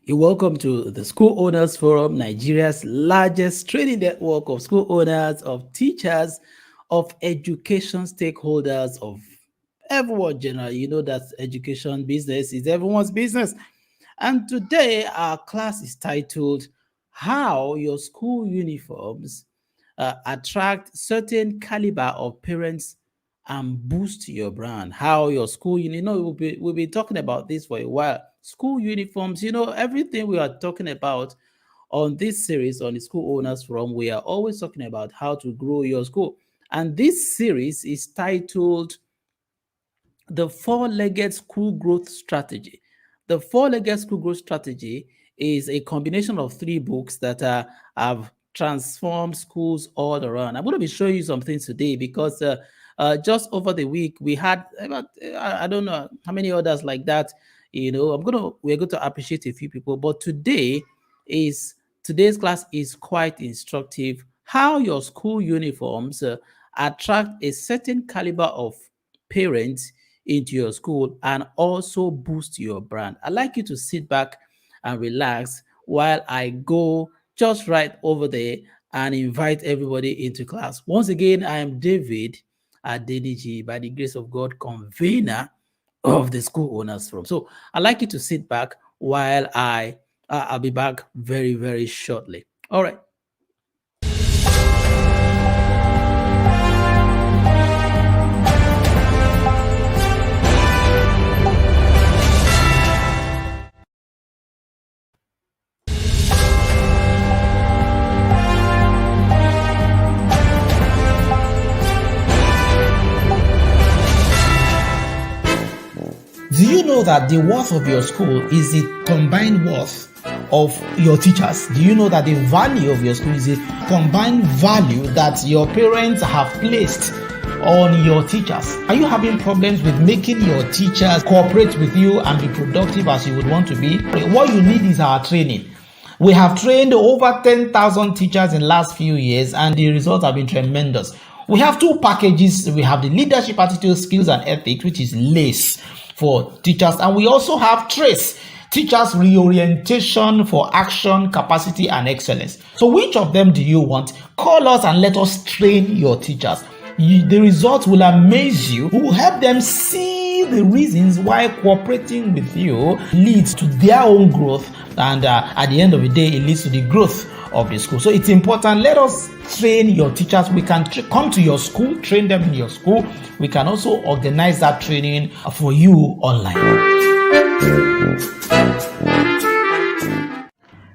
You're welcome to the School Owners Forum, Nigeria's largest training network of school owners, of teachers, of education stakeholders, of everyone generally. You know that education business is everyone's business. And today our class is titled How Your School Uniforms Attract Certain Caliber of Parents and Boost Your Brand. How your school, we'll be talking about this for a while. School uniforms, everything we are talking about on this series on the School Owners Forum, we are always talking about how to grow your school. And this series is titled The Four-Legged School Growth Strategy. The Four-Legged School Growth Strategy is a combination of three books that have transformed schools all around. I'm going to be showing you some things today because just over the week we had about I don't know how many others like that. We're going to appreciate a few people, but is today's class is quite instructive. How your school uniforms attract a certain caliber of parents into your school and also boost your brand. I'd like you to sit back and relax while I go just right over there and invite everybody into class. Once again, I am David Adeniji, by the grace of God, convener of the School Owners Forum. So I'd like you to sit back while I'll be back very, very shortly. All right. Do you know that the worth of your school is the combined worth of your teachers? Do you know that the value of your school is the combined value that your parents have placed on your teachers? Are you having problems with making your teachers cooperate with you and be productive as you would want to be? What you need is our training. We have trained over 10,000 teachers in the last few years and the results have been tremendous. We have two packages. We have the leadership attitude, skills and ethics, which is LACE for teachers, and we also have TRACE, teachers reorientation for action, capacity and excellence. So which of them do you want? Call us and let us train your teachers. The results will amaze you. We will help them see the reasons why cooperating with you leads to their own growth, and at the end of the day it leads to the growth of the school. So it's important. Let us train your teachers. We can come to your school, train them in your school. We can also organize that training for you online.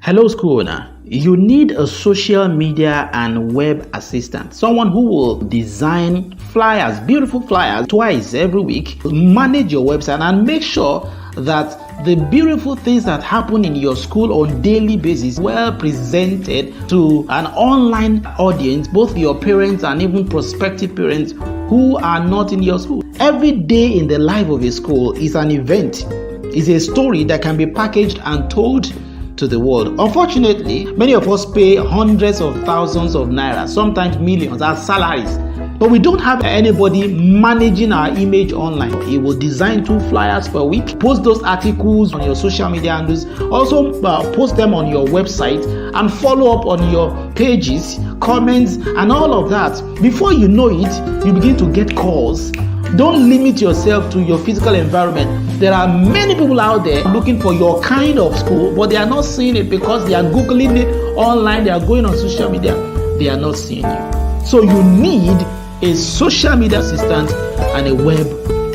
Hello, school owner. You need a social media and web assistant, someone who will design flyers, beautiful flyers, twice every week, manage your website, and make sure that the beautiful things that happen in your school on daily basis well presented to an online audience, both your parents and even prospective parents who are not in your school. Every day in the life of a school is an event, is a story that can be packaged and told to the world. Unfortunately, many of us pay hundreds of thousands of naira, sometimes millions as salaries, but we don't have anybody managing our image online. He will design 2 flyers per week, post those articles on your social media handles, also post them on your website and follow up on your pages, comments and all of that. Before you know it, you begin to get calls. Don't limit yourself to your physical environment. There are many people out there looking for your kind of school, but they are not seeing it because they are Googling it online, they are going on social media, they are not seeing you. So you need a social media assistant and a web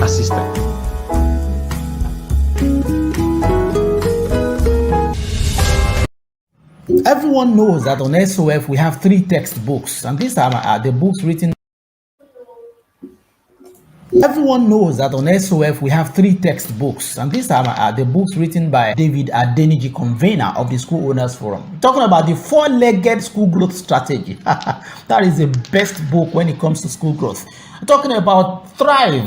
assistant. Everyone knows that on SOF we have 3 textbooks, and these are the books written. Everyone knows that on SOF we have 3 textbooks, and these are the books written by David Adeniji, convener of the School Owners Forum. Talking about the 4-legged school growth strategy. That is the best book when it comes to school growth. Talking about thrive,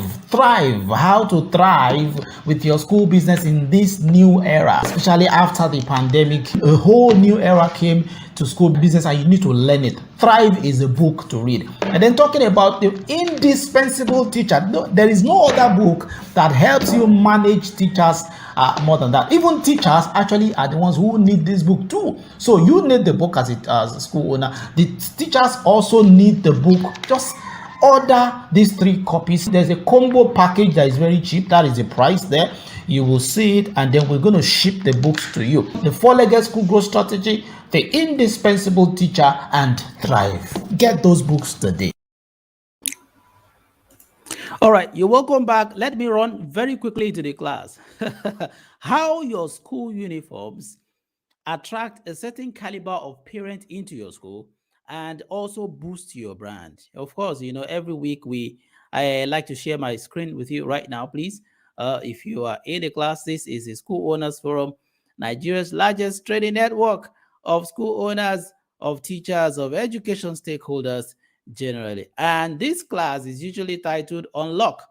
how to thrive with your school business in this new era, especially after the pandemic. A whole new era came to school business and you need to learn it. Thrive is a book to read. And then talking about the indispensable teacher, no, there is no other book that helps you manage teachers more than that. Even teachers actually are the ones who need this book too. So you need the book as a school owner. The teachers also need the book. Just order these 3 copies. There's a combo package that is very cheap. That is the price there. You will see it, and then we're going to ship the books to you. The 4-legged school growth strategy, the indispensable teacher, and thrive. Get those books today. All right, you're welcome back. Let me run very quickly to the class. How your school uniforms attract a certain caliber of parent into your school and also boost your brand. Of course, every week I like to share my screen with you right now, please. If you are in the class, this is the School Owners Forum, Nigeria's largest training network of school owners, of teachers, of education stakeholders generally. And this class is usually titled Unlock.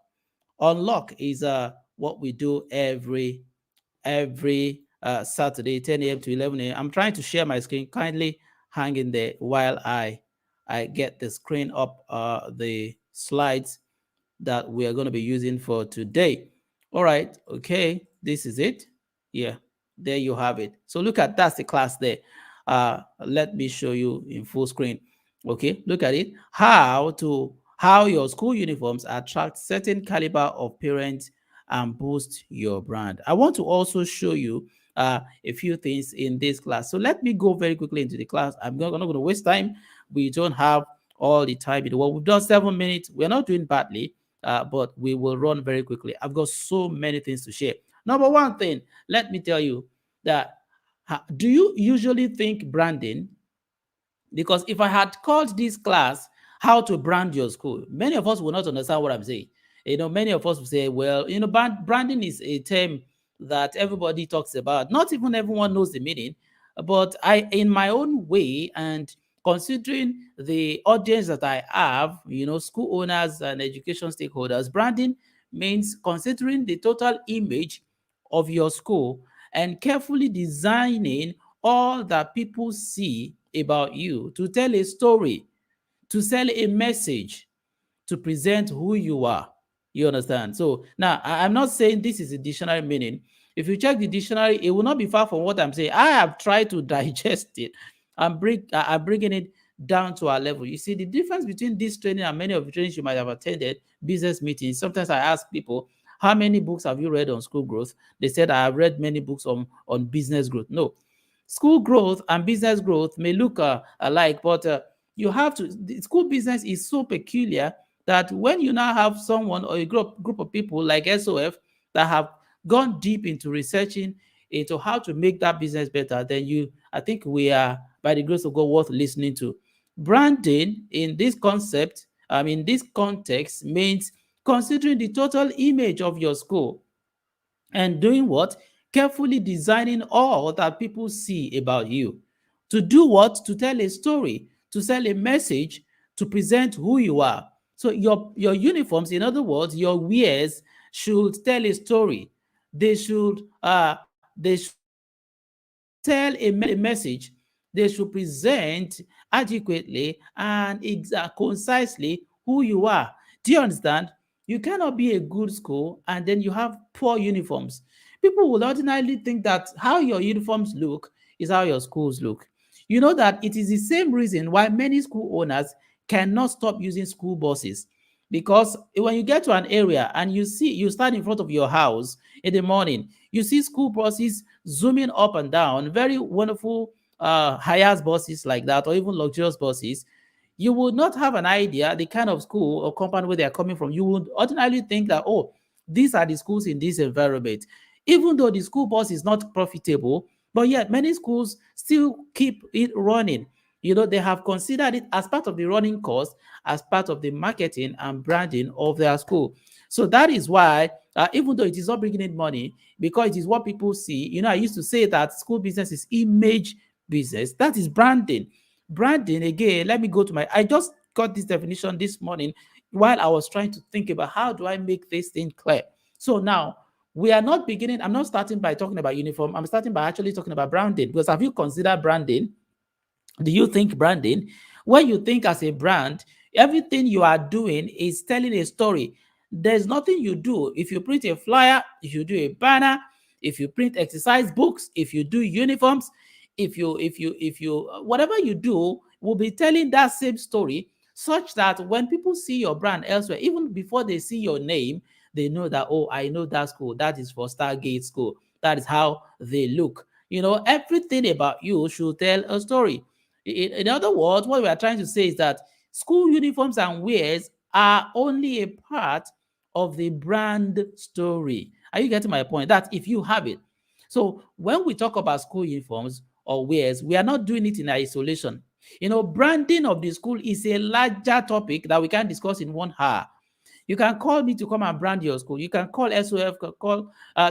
Unlock is what we do every Saturday, 10 a.m. to 11 a.m. I'm trying to share my screen. Kindly hang in there while I get the screen up, the slides that we are going to be using for today. All right, okay, this is it. Yeah, there you have it. So look at, that's the class there. Let me show you in full screen. Okay, look at it. How your school uniforms attract certain caliber of parents and boost your brand. I want to also show you a few things in this class. So let me go very quickly into the class. I'm not going to waste time. We don't have all the time in the world. We've done 7 minutes. We're not doing badly, but we will run very quickly. I've got so many things to share. Number one thing, let me tell you that, do you usually think branding? Because if I had called this class how to brand your school, many of us will not understand what I'm saying. Many of us will say, well, branding is a term that everybody talks about. Not even everyone knows the meaning. But in my own way, and considering the audience that I have, school owners and education stakeholders, branding means considering the total image of your school and carefully designing all that people see about you to tell a story, to sell a message, to present who you are. You understand? So now I'm not saying this is a dictionary meaning. If you check the dictionary, it will not be far from what I'm saying. I have tried to digest it and I'm bringing it down to our level. You see, the difference between this training and many of the trainings you might have attended, business meetings. Sometimes I ask people, how many books have you read on school growth? They said, I have read many books on business growth. No, school growth and business growth may look alike, but you have to, the school business is so peculiar that when you now have someone or a group of people like SOF that have gone deep into researching into how to make that business better, then I think we are, by the grace of God, worth listening to. Branding in this concept, this context, means considering the total image of your school and doing what? Carefully designing all that people see about you. To do what? To tell a story, to sell a message, to present who you are. So your uniforms, in other words, your wears should tell a story. They should tell a message. They should present adequately and concisely who you are. Do you understand? You cannot be a good school and then you have poor uniforms. People will ordinarily think that how your uniforms look is how your schools look. You know that it is the same reason why many school owners cannot stop using school buses. Because when you get to an area and you stand in front of your house in the morning, you see school buses zooming up and down, very wonderful high-ass buses like that, or even luxurious buses. You would not have an idea the kind of school or company where they are coming from. You would ordinarily think that, oh, these are the schools in this environment. Even though the school bus is not profitable, but yet many schools still keep it running. They have considered it as part of the running cost, as part of the marketing and branding of their school. So that is why, even though it is not bringing in money, because it is what people see. I used to say that school business is image business. That is branding. Branding, again, let me go to I just got this definition this morning. while I was trying to think about how do I make this thing clear. So now we are not beginning, I'm not starting by talking about uniform. I'm starting by actually talking about branding, because have you considered branding? Do you think branding? When you think as a brand, everything you are doing is telling a story. There's nothing you do. If you print a flyer, if you do a banner, if you print exercise books, if you do uniforms, if you whatever you do will be telling that same story, such that when people see your brand elsewhere, even before they see your name, they know that, oh, I know that school. That is for Stargate School. That is how they look. Everything about you should tell a story. In other words, what we are trying to say is that school uniforms and wears are only a part of the brand story. Are you getting my point? That if you have it. So when we talk about school uniforms or wears, we are not doing it in isolation. Branding of the school is a larger topic that we can discuss in 1 hour. You can call me to come and brand your school. You can call SOF,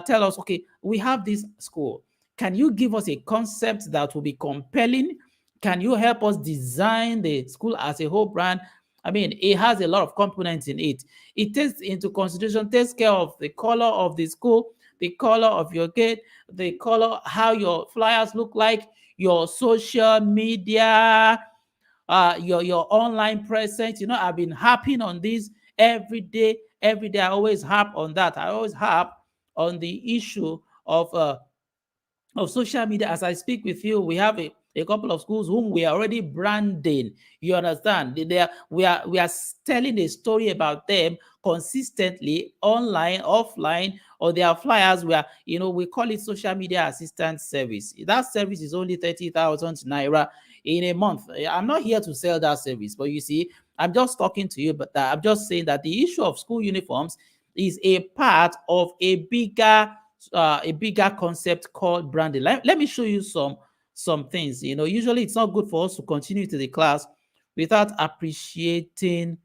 tell us, okay, we have this school. Can you give us a concept that will be compelling? Can you help us design the school as a whole brand? I mean, it has a lot of components in it. It takes into consideration, takes care of the color of the school, the color of your gate, the color, how your flyers look like, your social media, your online presence. I've been harping on this every day. Every day, I always harp on that. I always harp on the issue of social media. As I speak with you, we have a couple of schools whom we are already branding. You understand? We are telling a story about them consistently, online, offline, or their flyers. We call it social media assistance service. That service is only 30,000 naira in a month. I'm not here to sell that service, but you see, I'm just talking to you. But I'm just saying that the issue of school uniforms is a part of a bigger concept called branding. Let me show you some things. Usually it's not good for us to continue to the class without appreciating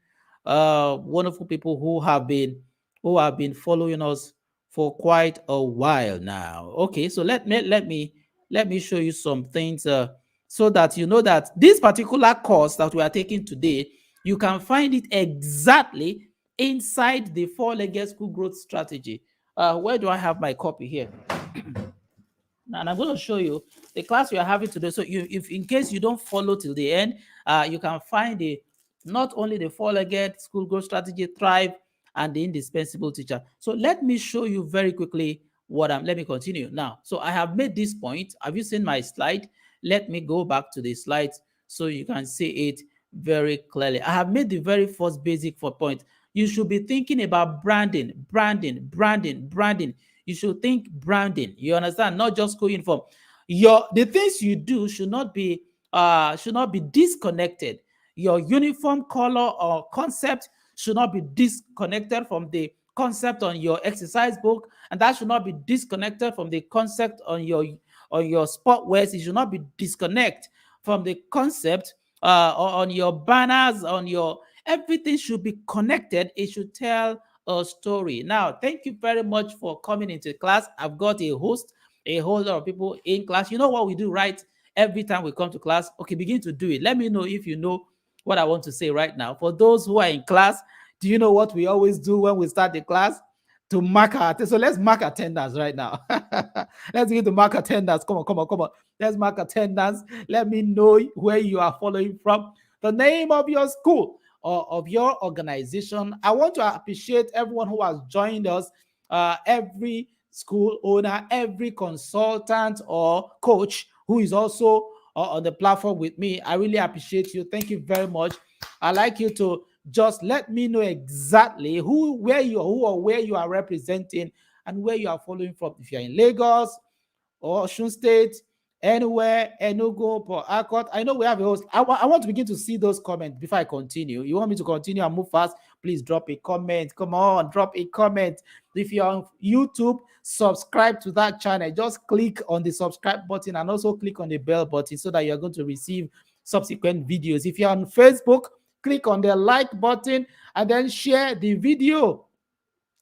wonderful people who have been following us for quite a while now. Okay, so let me show you some things, so that you know that this particular course that we are taking today, you can find it exactly inside the four-legged school growth strategy. Where do I have my copy here? And I'm going to show you the class we are having today. So if in case you don't follow till the end, you can find not only the four-legged school growth strategy, thrive, and the indispensable teacher. So let me show you very quickly let me continue now. So I have made this point. Have you seen my slide? Let me go back to the slides so you can see it very clearly. I have made the very first basic point. You should be thinking about branding, branding, branding, branding. You should think branding. You understand? Not just going from the things you do should not be disconnected. Your uniform color or concept should not be disconnected from the concept on your exercise book, and that should not be disconnected from the concept on your sport wears. It should not be disconnect from the concept on your banners, on your everything should be connected. It should tell a story. Now, thank you very much for coming into class. I've got a host, a whole lot of people in class. You know what we do right every time we come to class? Okay, begin to do it. Let me know if you know what I want to say right now. For those who are in class, do you know what we always do when we start the class? To mark our attendance. So let's mark attendance right now. Let's begin to mark attendance. Come on, come on, come on. Let's mark attendance. Let me know where you are following from. The name of your school or of your organization. I want to appreciate everyone who has joined us, every school owner, every consultant or coach who is also on the platform with me. I really appreciate you. Thank you very much. I'd like you to just let me know exactly who or where you are representing and where you are following from. If you're in Lagos or Osun State, anywhere, Enugu, Port Harcourt. I know we have a host. I want to begin to see those comments before I continue. You want me to continue and move fast? Please drop a comment. Come on, drop a comment. If you're on YouTube, subscribe to that channel. Just click on the subscribe button and also click on the bell button so that you're going to receive subsequent videos. If you're on Facebook, click on the like button and then share the video.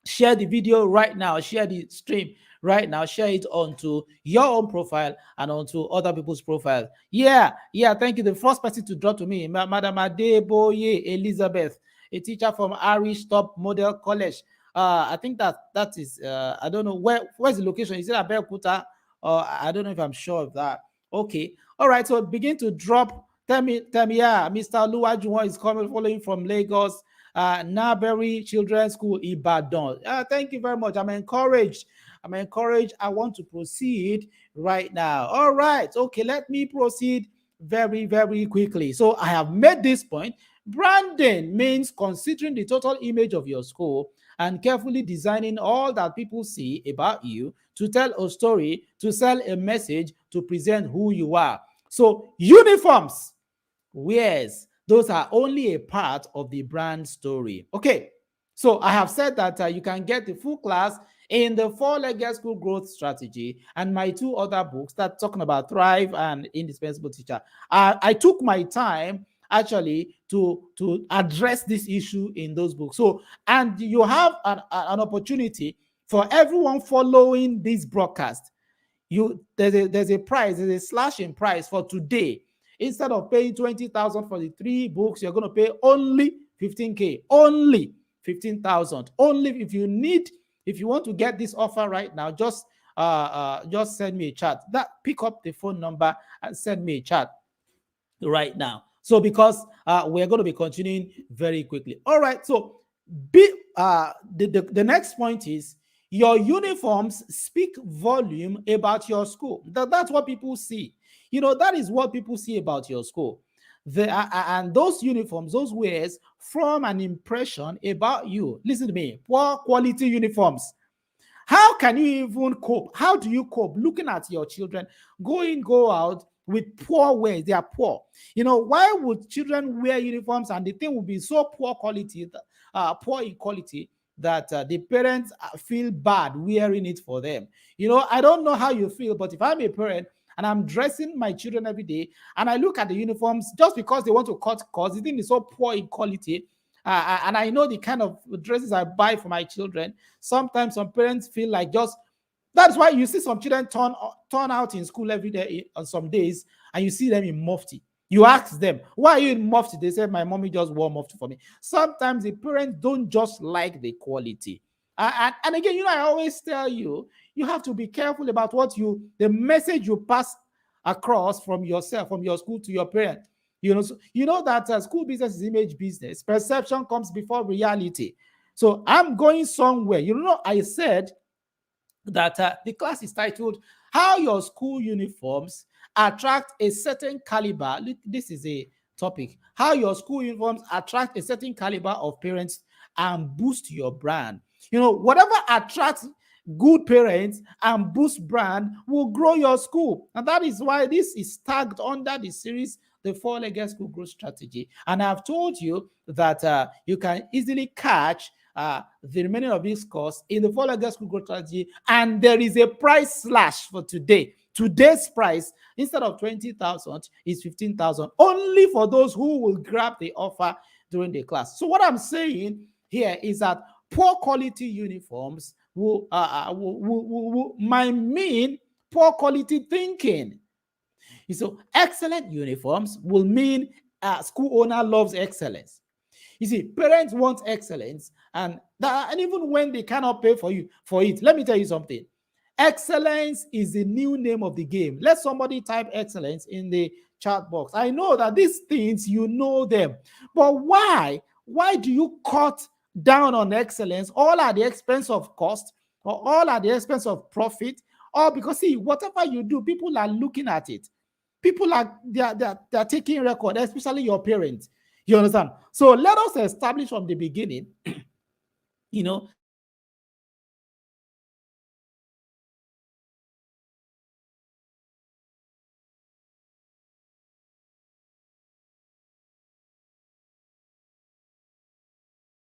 Share the video right now. Share the stream right now. Share it onto your own profile and onto other people's profile. Yeah. Thank you. The first person to drop to me, Madam Adeboye Elizabeth. a teacher from Irish Top Model College. I think that is I don't know where's the location. Is it Abeokuta? I don't know if I'm sure of that. Okay, all right. So begin to drop. Tell me, yeah, Mr. Luwajuwon is coming, following from Lagos, Narberry Children's School, Ibadan. Thank you very much. I'm encouraged. I want to proceed right now. All right. Okay, let me proceed very, very quickly. So I have made this point. Branding means considering the total image of your school and carefully designing all that people see about you to tell a story, to sell a message, to present who you are. So uniforms, wears, those are only a part of the brand story. Okay, so I have said that you can get the full class in the four-legged school growth strategy and my two other books that talking about Thrive and Indispensable Teacher. I took my time actually to address this issue in those books. So, and you have an opportunity for everyone following this broadcast. There's a price, there's a slash in price for today. Instead of paying 20,000 for the three books, you're going to pay only 15K, only 15,000. Only if you want to get this offer right now, just send me a chat. Pick up the phone number and send me a chat right now. So because we're going to be continuing very quickly. All right. So the next point is your uniforms speak volume about your school. That's what people see. That is what people see about your school. And those uniforms, those wears, form an impression about you. Listen to me. Poor quality uniforms. How can you even cope? How do you cope looking at your children go out with poor wears? They are poor. Why would children wear uniforms and the thing will be so poor quality, poor in quality, that the parents feel bad wearing it for them? I don't know how you feel, but if I'm a parent and I'm dressing my children every day and I look at the uniforms just because they want to cut costs, the thing is so poor in quality, and I know the kind of dresses I buy for my children. Sometimes some parents feel like that's why you see some children turn out in school every day on some days, and you see them in mufti. You ask them, why are you in mufti? They say, my mommy just wore mufti for me. Sometimes the parents don't just like the quality. And again, I always tell you, you have to be careful about the message you pass across from yourself, from your school to your parent. That school business is image business. Perception comes before reality. So I'm going somewhere. I said that the class is titled How Your School Uniforms Attract a Certain Caliber. This is a topic. How your school uniforms attract a certain caliber of parents and boost your brand. Whatever attracts good parents and boost brand will grow your school. And that is why this is tagged under the series, the four-legged school growth strategy. And I've told you that you can easily catch the remaining of this course in the four-legged school growth strategy. And there is a price slash for today. Today's price, instead of 20,000, is 15,000, only for those who will grab the offer during the class. So what I'm saying here is that poor quality uniforms might mean poor quality thinking. So excellent uniforms will mean school owner loves excellence. You see, parents want excellence, and even when they cannot pay for it, let me tell you something. Excellence is the new name of the game. Let somebody type excellence in the chat box. I know that these things, you know them, but why? Why do you cut down on excellence all at the expense of cost, or all at the expense of profit? Or because, see, whatever you do, people are looking at it. People they're taking record, especially your parents. You understand? So let us establish from the beginning, that excellence is the new name of the game. Excellence is the new name of the game.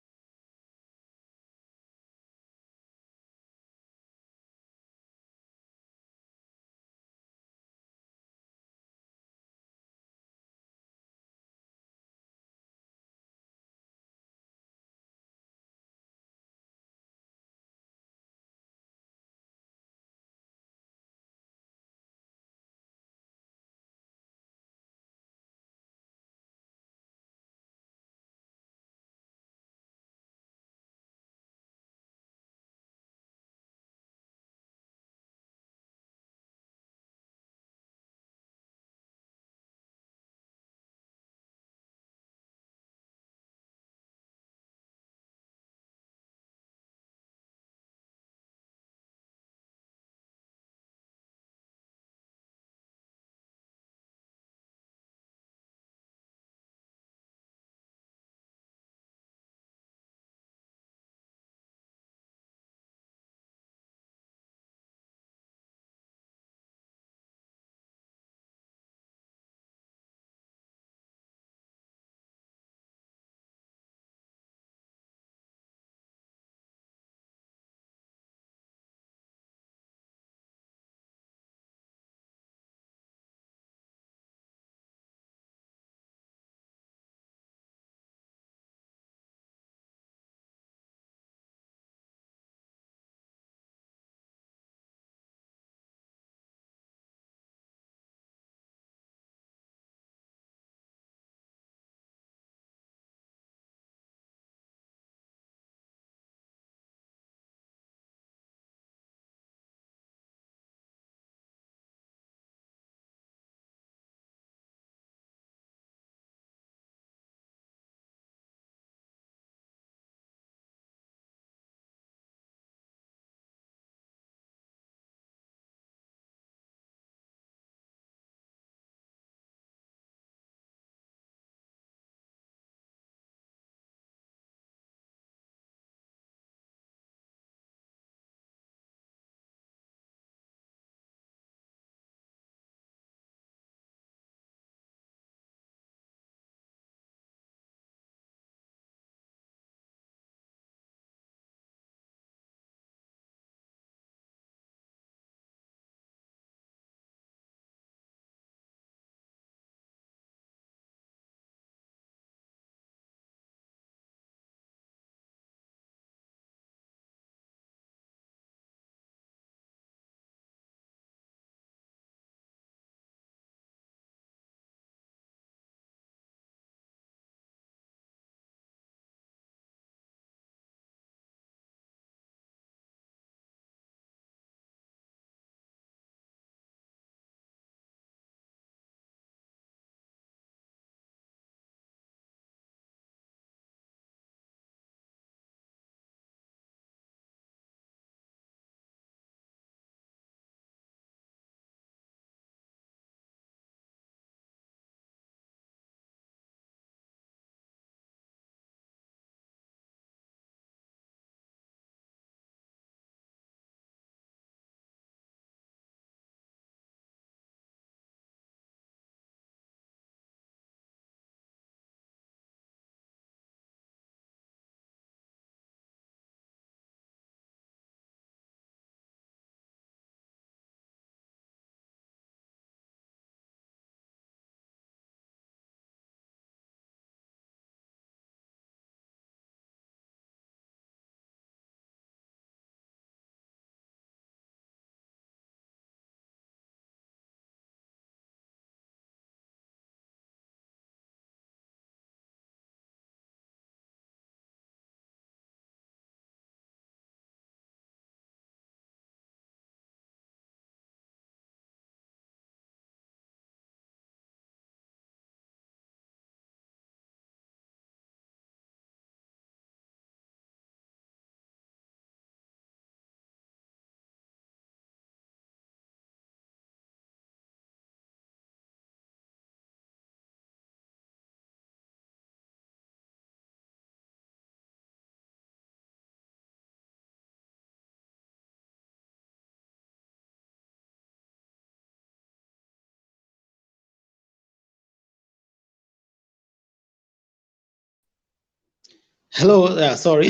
Hello, sorry.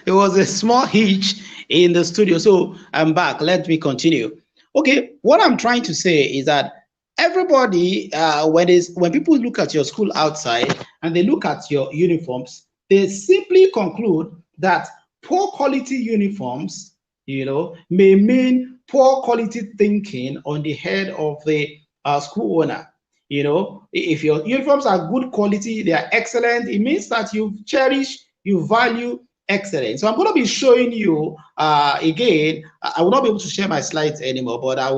It was a small hitch in the studio. So I'm back. Let me continue. Okay, what I'm trying to say is that everybody, when people look at your school outside and they look at your uniforms, they simply conclude that poor quality uniforms, may mean poor quality thinking on the head of the school owner. If your uniforms are good quality, they are excellent, it means that you cherish, you value excellence. So I'm going to be showing you again. I will not be able to share my slides anymore, but I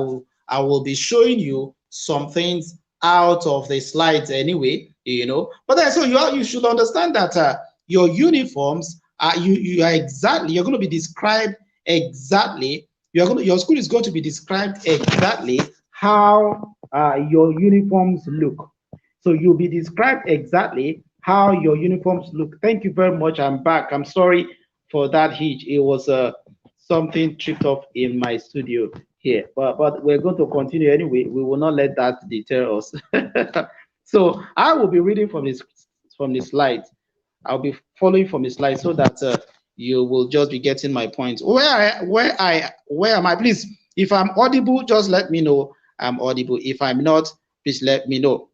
will be showing you some things out of the slides anyway. But then, so you should understand that your uniforms are you're going to be described exactly. Your school is going to be described exactly how your uniforms look. So you'll be described exactly how your uniforms look. Thank you very much. I'm back. I'm sorry for that hitch. It was something tripped up in my studio here. But we're going to continue anyway. We will not let that deter us. So I will be reading from the slides. I'll be following from the slide so that you will just be getting my point. Where am I? Please, if I'm audible, just let me know I'm audible. If I'm not, please let me know.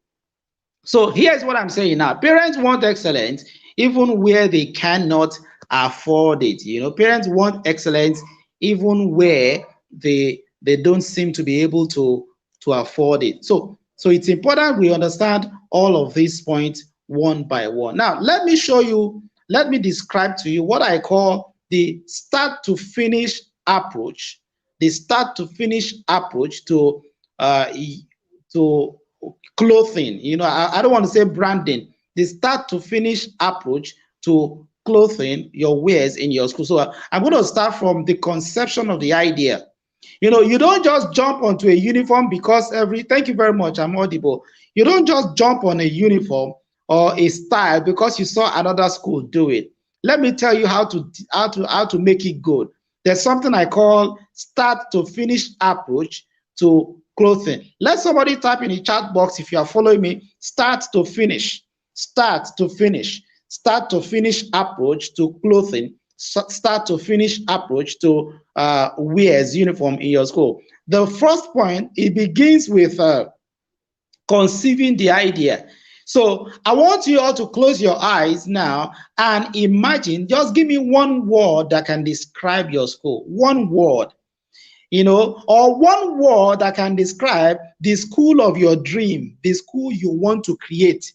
So here's what I'm saying now. Parents want excellence even where they cannot afford it. Parents want excellence even where they don't seem to be able to afford it. So it's important we understand all of these points one by one. Now, let me describe to you what I call the start to finish approach. The start to finish approach to clothing. I don't want to say branding. The start to finish approach to clothing your wares in your school. So I'm going to start from the conception of the idea. You don't just jump onto a uniform because thank you very much, I'm audible. You don't just jump on a uniform or a style because you saw another school do it. Let me tell you how to make it good. There's something I call start to finish approach to clothing. Let somebody type in the chat box if you are following me. Start to finish. Start to finish. Start to finish approach to clothing. Start to finish approach to wears uniform in your school. The first point, it begins with conceiving the idea. So I want you all to close your eyes now and imagine, just give me one word that can describe your school. One word, or one word that can describe the school of your dream, the school you want to create.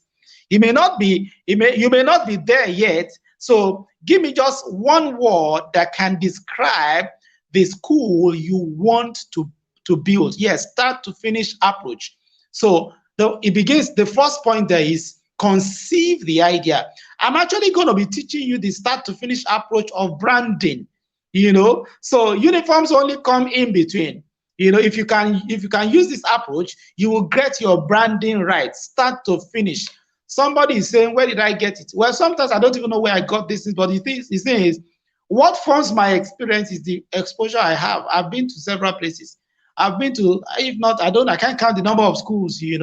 You may not be there yet. So give me just one word that can describe the school you want to build. Yes, start to finish approach. So it begins, the first point there is conceive the idea. I'm actually going to be teaching you the start to finish approach of branding. So uniforms only come in between. If you can use this approach, you will get your branding right, start to finish. Somebody is saying, where did I get it? Well, sometimes I don't even know where I got this, but the thing is, what forms my experience is the exposure I have. I've been to several places. I've been to, if not, I can't count the number of schools, even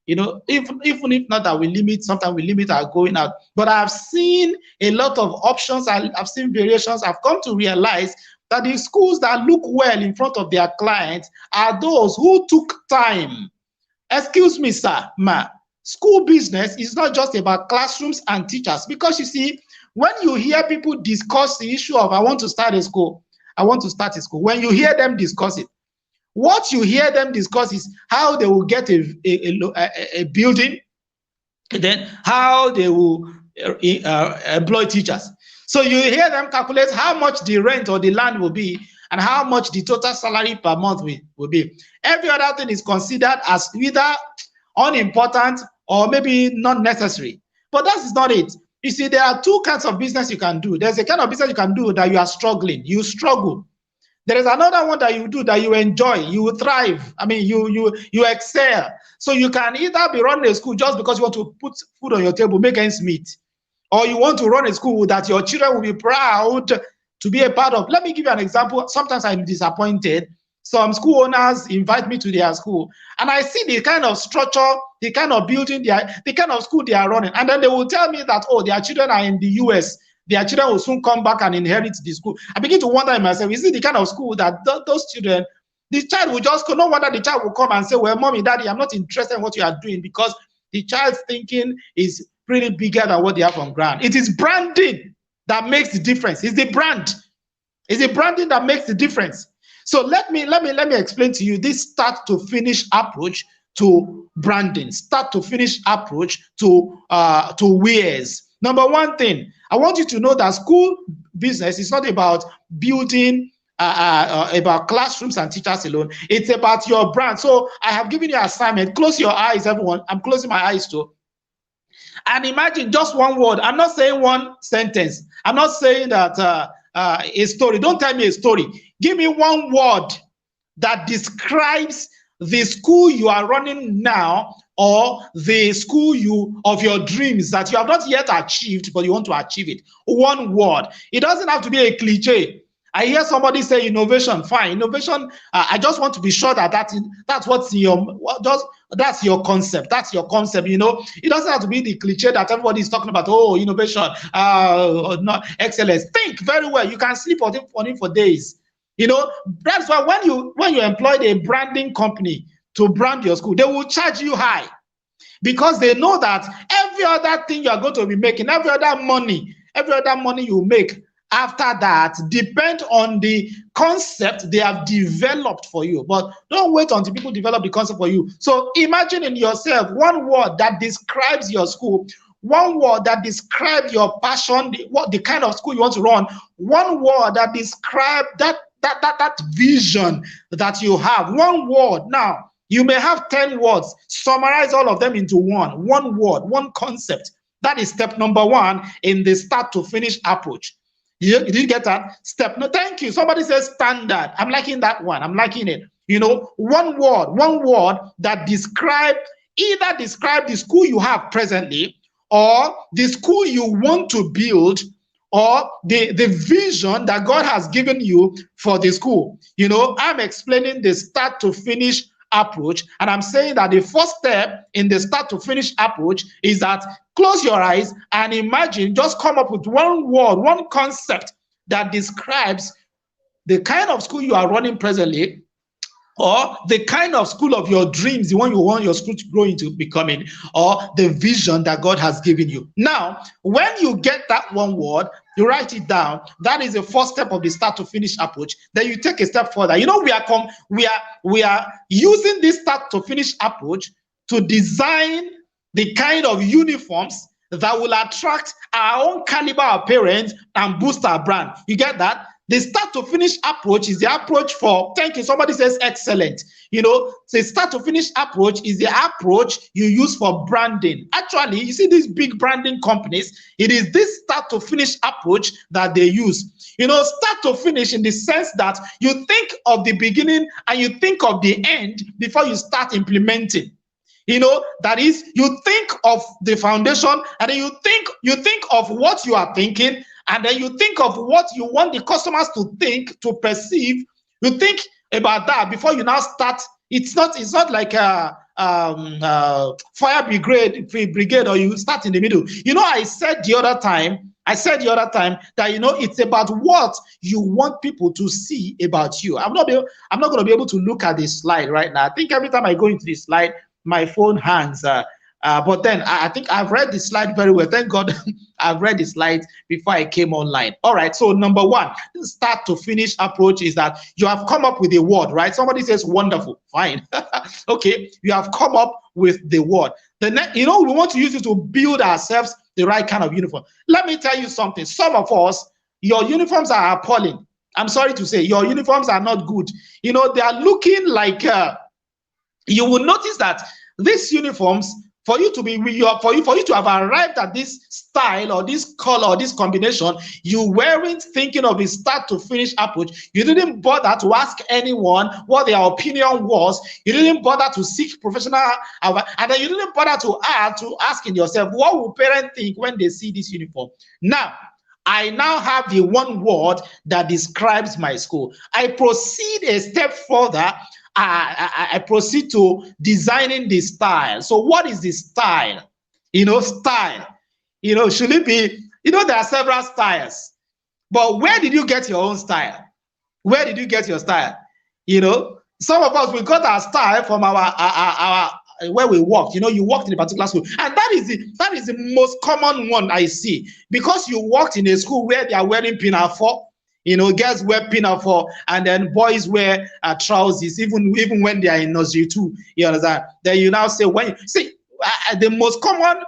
if not that sometimes we limit our going out. But I've seen a lot of options. I've seen variations. I've come to realize that the schools that look well in front of their clients are those who took time. Excuse me, sir, ma. School business is not just about classrooms and teachers, because you see, when you hear people discuss the issue of I want to start a school, when you hear them discuss it, what you hear them discuss is how they will get a building, and then how they will employ teachers. So you hear them calculate how much the rent or the land will be and how much the total salary per month will be. Every other thing is considered as either unimportant or maybe not necessary. But that is not it. You see, there are two kinds of business you can do. There's a kind of business you can do that you are struggling. You struggle. There is another one that you do that you enjoy, you thrive. I mean, you excel. So you can either be running a school just because you want to put food on your table, make ends meet, or you want to run a school that your children will be proud to be a part of. Let me give you an example. Sometimes I'm disappointed. Some school owners invite me to their school, and I see the kind of structure, the kind of building, the kind of school they are running, and then they will tell me that, oh, their children are in the US. their children will soon come back and inherit the school. I begin to wonder in myself, is it the kind of school that those children, the child will just go, no wonder the child will come and say, well, mommy, daddy, I'm not interested in what you are doing, because the child's thinking is pretty bigger than what they have on ground. It is branding that makes the difference. It's the brand. It's the branding that makes the difference. So let me explain to you this start to finish approach to branding, start to finish approach to wares. Number one thing, I want you to know that school business is not about building about classrooms and teachers alone. It's about your brand. So I have given you an assignment. Close your eyes, everyone. I'm closing my eyes too. And imagine just one word. I'm not saying one sentence. I'm not saying that a story. Don't tell me a story. Give me one word that describes the school you are running now, or the school of your dreams that you have not yet achieved, but you want to achieve it. One word. It doesn't have to be a cliche. I hear somebody say innovation. Fine, innovation. I just want to be sure that that's what's that's your concept. That's your concept. You know, it doesn't have to be the cliche that everybody is talking about. Oh, innovation, not excellence. Think very well. You can sleep on it for days. You know, that's why when you employ a branding company to brand your school, they will charge you high, because they know that every other thing you are going to be making, every other money you make after that depend on the concept they have developed for you. But don't wait until people develop the concept for you. So imagine in yourself one word that describes your school, one word that describes your passion, the kind of school you want to run, one word that describes that vision that you have. One word. Now, you may have 10 words. Summarize all of them into one word, one concept. That is step number one in the start to finish approach. Did you get that? No, thank you. Somebody says standard. I'm liking that one. I'm liking it. You know, one word that describe the school you have presently, or the school you want to build, or the vision that God has given you for the school. You know, I'm explaining the start to finish approach, and I'm saying that the first step in the start to finish approach is that close your eyes and imagine, just come up with one word, one concept that describes the kind of school you are running presently, or the kind of school of your dreams, the one you want your school to grow into becoming, or the vision that God has given you. Now, when you get that one word, you write it down. That is the first step of the start to finish approach. Then you take a step further. You know, we are using this start to finish approach to design the kind of uniforms that will attract our own caliber of parents and boost our brand. You get that? The start to finish approach is the approach for, thank you, somebody says excellent. You know, the start to finish approach is the approach you use for branding. Actually, you see these big branding companies, it is this start to finish approach that they use. You know, start to finish in the sense that you think of the beginning and you think of the end before you start implementing. You know, that is, you think of the foundation, and then you think of what you are thinking, and then you think of what you want the customers to think, to perceive. You think about that before you now start. It's not like a fire brigade, or you start in the middle. You know, I said the other time that, you know, it's about what you want people to see about you. I'm not going to be able to look at this slide right now. I think every time I go into this slide, my phone hangs. But then I think I've read the slide very well. Thank God I've read the slides before I came online. All right. So number one, the start to finish approach is that you have come up with a word, right? Somebody says wonderful. Fine. Okay. You have come up with the word. You know, we want to use it to build ourselves the right kind of uniform. Let me tell you something. Some of us, your uniforms are appalling. I'm sorry to say, your uniforms are not good. You know, they are looking like, you will notice that these uniforms, for you to have arrived at this style or this color or this combination, you weren't thinking of a start to finish approach. You didn't bother to ask anyone what their opinion was. You didn't bother to seek professional advice, and then you didn't bother to asking yourself, what will parents think when they see this uniform? Now, I now have the one word that describes my school. I proceed a step further. I proceed to designing the style. So what is the style? You know, style. You know, should it be You know, there are several styles. But where did you get your own style? Where did you get your style? You know, some of us, we got our style from our where we worked. You know, you worked in a particular school, and that is the most common one I see, because you worked in a school where they are wearing pinafore. You know, girls wear pinafore, and then boys wear trousers, even when they are in nursery too. You understand? Then you now say, when you see the most common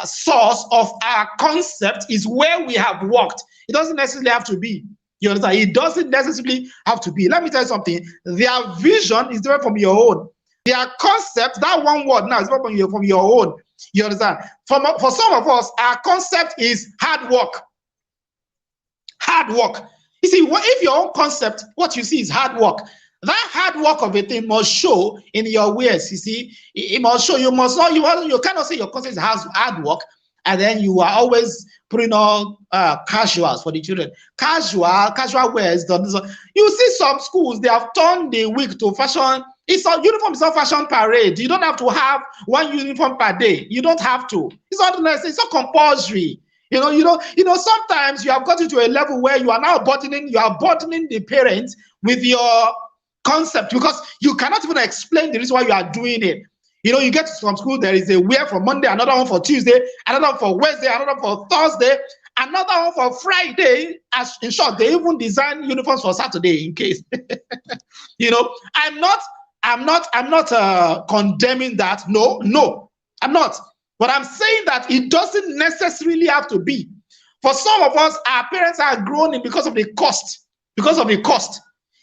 source of our concept is where we have worked. It doesn't necessarily have to be. You understand? It doesn't necessarily have to be. Let me tell you something. Their vision is different from your own. Their concept, that one word now, is different from your own. You understand? For some of us, our concept is hard work. Hard work. You see, if your own concept, what you see is hard work, that hard work of a thing must show in your ways. You see, it must show. You must not. You cannot say your concept is hard work, and then you are always putting on casuals for the children. Casual wears. You see, some schools, they have turned the week to fashion. Uniform is not fashion parade. You don't have to have one uniform per day. You don't have to. It's not necessary. It's not compulsory. You know, sometimes you have gotten to a level where you are now burdening the parents with your concept, because you cannot even explain the reason why you are doing it. You know, you get to some school, there is a wear for Monday, another one for Tuesday, another one for Wednesday, another one for Thursday, another one for Friday. As in short, they even design uniforms for Saturday in case. You know, I'm not condemning that. No, I'm not. But I'm saying that it doesn't necessarily have to be. For some of us, our parents are groaning because of the cost.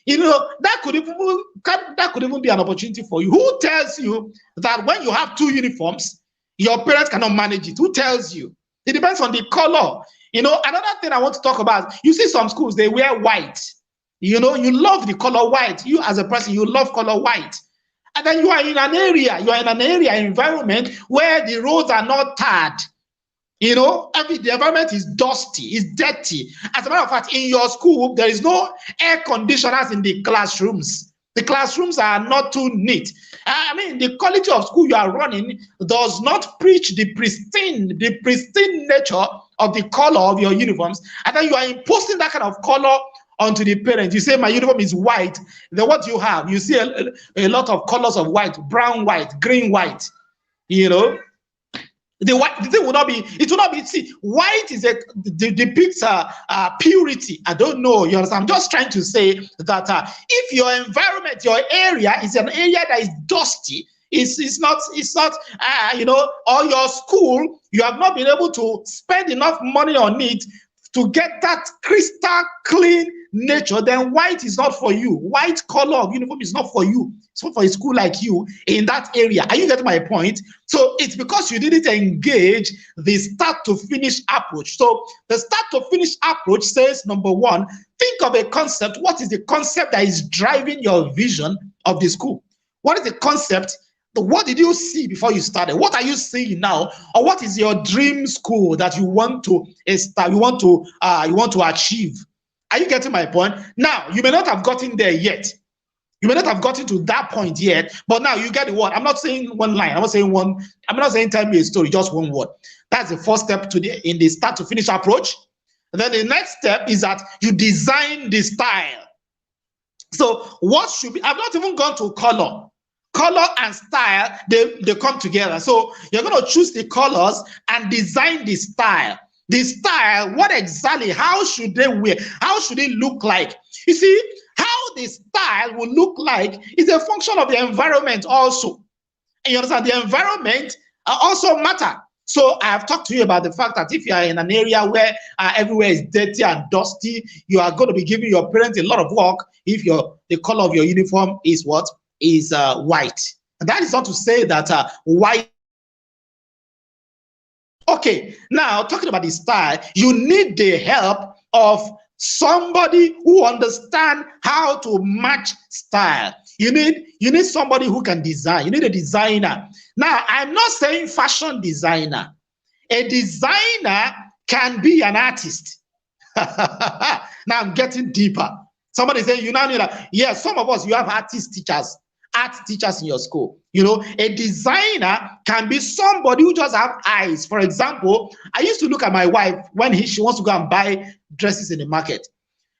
You know, that could even be an opportunity for you. Who tells you that when you have 2 uniforms, your parents cannot manage it? Who tells you? It depends on the color. You know, another thing I want to talk about, you see some schools, they wear white. You know, you love the color white. You as a person, you love color white. And then you are in an area, environment where the roads are not tarred. You know, the environment is dusty, it's dirty. As a matter of fact, in your school, there is no air conditioners in the classrooms. The classrooms are not too neat. I mean, the quality of school you are running does not preach the pristine nature of the color of your uniforms. And then you are imposing that kind of color onto the parents. You say my uniform is white. Then what do you have? You see a lot of colors of white: brown white, green white. You know, the thing will not be. It will not be. See, white depicts purity. I don't know. You understand? I'm just trying to say that if your environment, your area is an area that is dusty, it's not you know, or your school, you have not been able to spend enough money on it to get that crystal clean nature, then white is not for you. White color of uniform is not for you. It's not for a school like you in that area. Are you getting my point? So it's because you didn't engage the start to finish approach. So the start to finish approach says, number one, think of a concept. What is the concept that is driving your vision of the school? What is the concept? What did you see before you started? What are you seeing now? Or what is your dream school that you want to achieve? Are you getting my point? Now, you may not have gotten there yet. You may not have gotten to that point yet, but now you get the word. I'm not saying one line. I'm not saying tell me a story, just one word. That's the first step in the start to finish approach. And then the next step is that you design the style. So what should be, I've not even gone to color. Color and style, they come together. So you're going to choose the colors and design the style. The style, what exactly, how should they wear? How should it look like? You see, how the style will look like is a function of the environment also. And you understand, the environment also matter. So I have talked to you about the fact that if you are in an area where everywhere is dirty and dusty, you are going to be giving your parents a lot of work if the color of your uniform is what? Is white. And that is not to say that white. Okay, now talking about the style, you need the help of somebody who understands how to match style. You need somebody who can design. You need a designer. Now, I'm not saying fashion designer. A designer can be an artist. Now I'm getting deeper. Somebody say, you now need that. Yes, some of us, you have artist teachers. art teachers in your school. You know, a designer can be somebody who just have eyes. For example, I used to look at my wife when she wants to go and buy dresses in the market.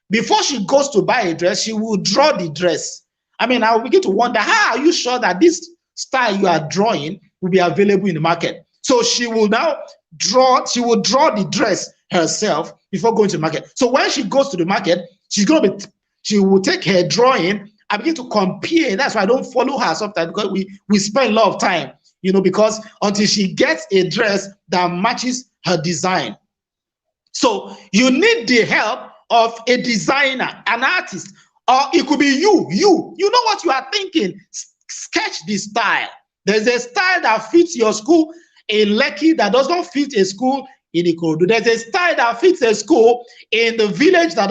Before she goes to buy a dress, she will draw the dress. I mean, I will begin to wonder, how are you sure that this style you are drawing will be available in the market? So she will now draw the dress herself before going to the market. So when she goes to the market, she will take her drawing and begin to compare. That's why I don't follow her sometimes, because we spend a lot of time, you know, because until she gets a dress that matches her design. So you need the help of a designer, an artist, or it could be you. You know what you are thinking. Sketch the style. There's a style that fits your school in Lekki that does not fit a school in Ikorodu. There's a style that fits a school in the village that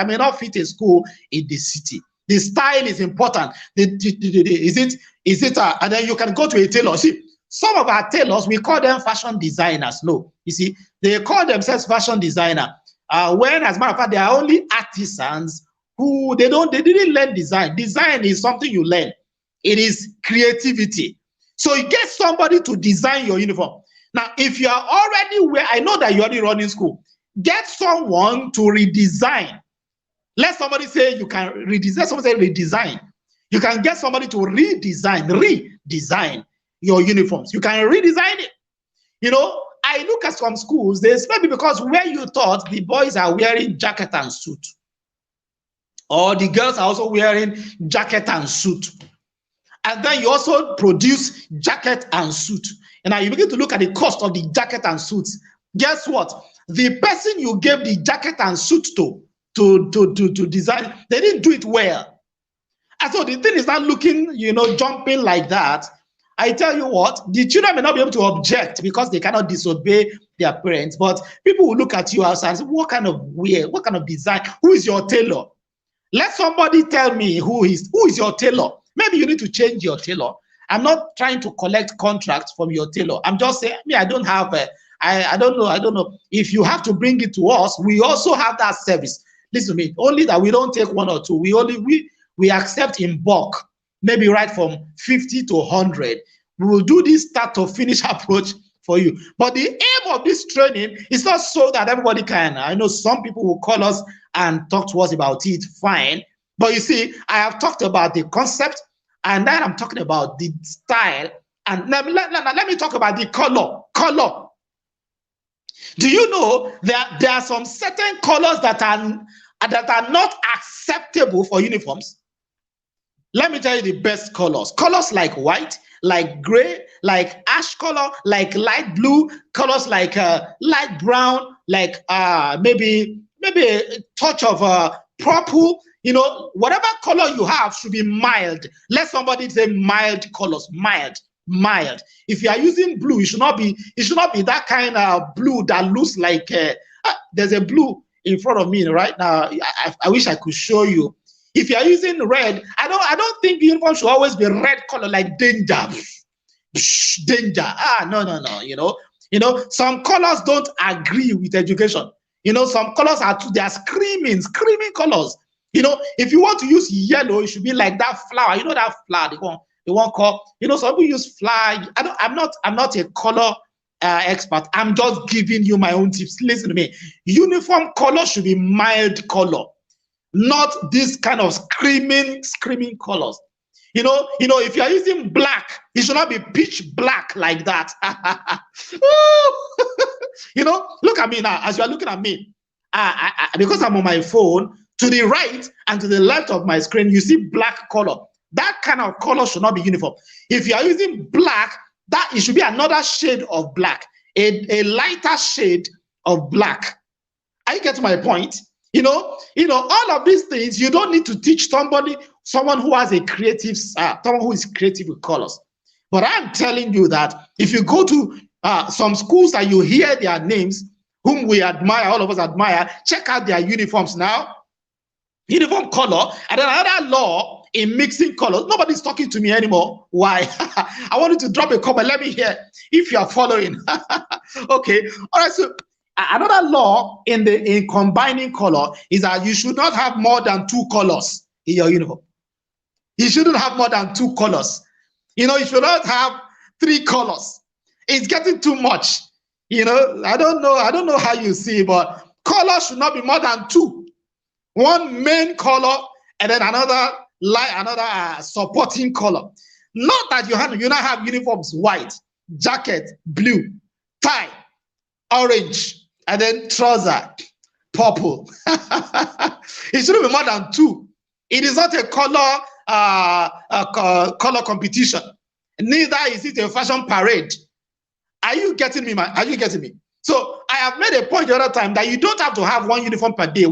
may not fit a school in the city. The style is important. And then you can go to a tailor. See, some of our tailors, we call them fashion designers. No, you see, they call themselves fashion designer. When, as a matter of fact, they are only artisans who they didn't learn design. Design is something you learn. It is creativity. So you get somebody to design your uniform. Now, if you are already I know that you're already running school, get someone to redesign. Let somebody say you can redesign. Let somebody say redesign. You can get somebody to redesign your uniforms. You can redesign it. You know, I look at some schools, there's maybe because where you thought the boys are wearing jacket and suit, or the girls are also wearing jacket and suit. And then you also produce jacket and suit. And now you begin to look at the cost of the jacket and suits. Guess what? The person you gave the jacket and suit to design, they didn't do it well. And so the thing is not looking, you know, jumping like that. I tell you what, the children may not be able to object because they cannot disobey their parents, but people will look at you outside and say, what kind of wear, what kind of design? Who is your tailor? Let somebody tell me who is your tailor. Maybe you need to change your tailor. I'm not trying to collect contracts from your tailor. I'm just saying, I don't have I don't know. If you have to bring it to us, we also have that service. Listen to me, only that we don't take one or two. We accept in bulk, maybe right from 50 to 100. We will do this start to finish approach for you. But the aim of this training is not so that everybody can. I know some people will call us and talk to us about it, fine. But you see, I have talked about the concept, and then I'm talking about the style. And let me talk about the color. Color. Do you know that there are some certain colors that are not acceptable for uniforms? Let me tell you the best colors. Colors like white, like gray, like ash color, like light blue, colors like light brown, like maybe a touch of purple. You know, whatever color you have should be mild. Let somebody say mild colors, mild. If you are using blue, it should not be that kind of blue that looks like there's a blue in front of me right now. I wish I could show you. If you are using red, I don't think the uniform should always be red color like danger. Danger. No. You know, some colors don't agree with education. You know, some colors they are screaming colors. You know, if you want to use yellow, it should be like that flower. You know that flower they won't call. You know, some people use flower. I'm not a color expert. I'm just giving you my own tips. Listen to me. Uniform color should be mild color, not this kind of screaming colors. You know, if you are using black, it should not be pitch black like that. You know, look at me now. As you are looking at me, because I'm on my phone, to the right and to the left of my screen, you see black color. That kind of color should not be uniform. If you are using black, that it should be another shade of black, a lighter shade of black. Are you getting my point? You know, all of these things, you don't need to teach someone who has a creative, someone who is creative with colors. But I'm telling you that if you go to some schools and you hear their names, whom we admire, all of us admire, check out their uniforms now. Uniform color, and then another law in mixing colors. Nobody's talking to me anymore. Why? I want you to drop a comment. Let me hear if you are following. Okay. All right. So another law in combining color is that you should not have more than 2 colors in your uniform. He shouldn't have more than 2 colors. You know, he should not have 3 colors. It's getting too much. You know, I don't know how you see, but colors should not be more than 2. One main color and then another supporting color. Not that you now have uniforms white, jacket, blue, tie, orange, and then trouser, purple. It shouldn't be more than 2. It is not a color competition. Neither is it a fashion parade. Are you getting me, man? Are you getting me? So I have made a point the other time that you don't have to have 1 uniform per day.